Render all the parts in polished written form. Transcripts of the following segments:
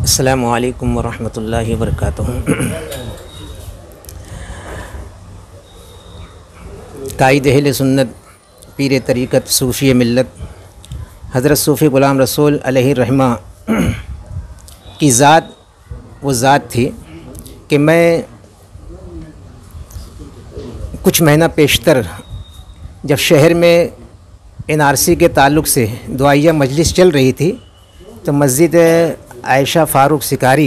अस्सलामु अलैकुम वरहमतुल्लाहि वबरकातुहू। कायद अहले सुन्नत पीर तरीक़त सूफ़ी मिल्लत हज़रत सूफ़ी ग़ुलाम रसूल अलैहि रहमा की ज़ात वो ज़ात थी कि मैं कुछ महीना पेशतर जब शहर में NRC के ताल्लुक़ से दुआइया मजलिस चल रही थी तो मस्जिद आयशा फ़ारूक सिकारी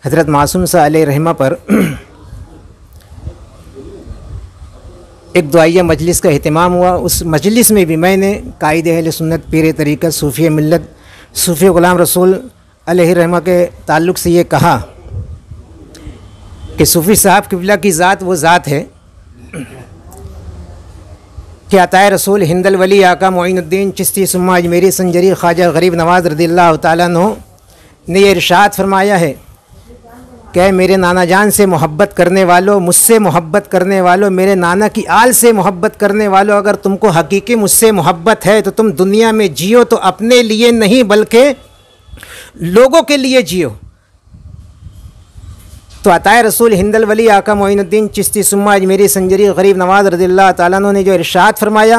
हज़रत मासूम सा अलैहि रहमा पर एक दुआइया मजलिस का एहतमाम हुआ। उस मजलिस में भी मैंने कायद अहले सुन्नत पीर तरीक़त सूफ़ी मिल्लत सूफ़ी ग़ुलाम रसूल अलैहि रहमा के ताल्लुक़ से ये कहा कि सूफ़ी साहब क़िबला की ज़ात वो ज़ात है कि अताए रसूल हिंदल वली आका मोइनुद्दीन चिश्ती सुम्मा अजमेरी संजरी ख्वाजा गरीब नवाज़ रज़ियल्लाहु ताला अन्हु ने ये इरशाद फरमाया है कि मेरे नाना जान से मोहब्बत करने वालों, मुझसे मोहब्बत करने वालों, मेरे नाना की आल से मोहब्बत करने वालों, अगर तुमको हकीकी मुझसे मोहब्बत है तो तुम दुनिया में जियो तो अपने लिए नहीं बल्कि लोगों के लिए जियो। तो अताए रसूल हिंदल वली आका मोइनुद्दीन चिश्ती सुम्मा अजमेरी संजरी गरीब नवाज़ रज़ियल्लाहु ताला अन्हु ने जो इरशाद फरमाया,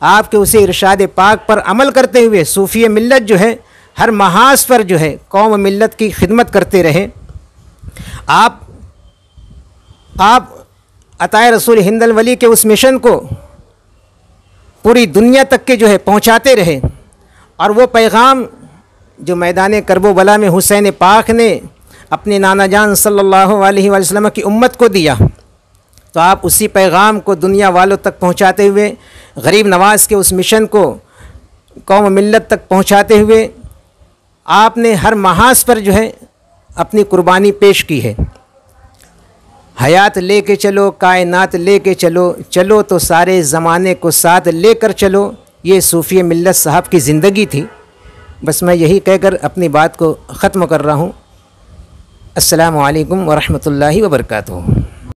आपके उसे इरशाद पाक पर अमल करते हुए सूफ़ी मिल्लत जो है हर महाज पर जो है कौम मिल्लत की खिदमत करते रहे। आप अताए रसूल हिंदल वली के उस मिशन को पूरी दुनिया तक के जो है पहुँचाते रहे और वो पैगाम जो मैदान करबला में हुसैन पाक ने अपने नाना जान सल्लल्लाहु अलैहि वसल्लम की उम्मत को दिया, तो आप उसी पैगाम को दुनिया वालों तक पहुंचाते हुए, गरीब नवाज़ के उस मिशन को कौम मिल्लत तक पहुंचाते हुए आपने हर महाज पर जो है अपनी कुर्बानी पेश की है। हयात लेके चलो, कायनात लेके चलो, चलो तो सारे ज़माने को साथ लेकर चलो, ये सूफ़ी मिल्लत साहब की ज़िंदगी थी। बस मैं यही कहकर अपनी बात को ख़त्म कर रहा हूँ। अस्सलामु अलैकुम वरहमतुल्लाहि वबरकातुहू।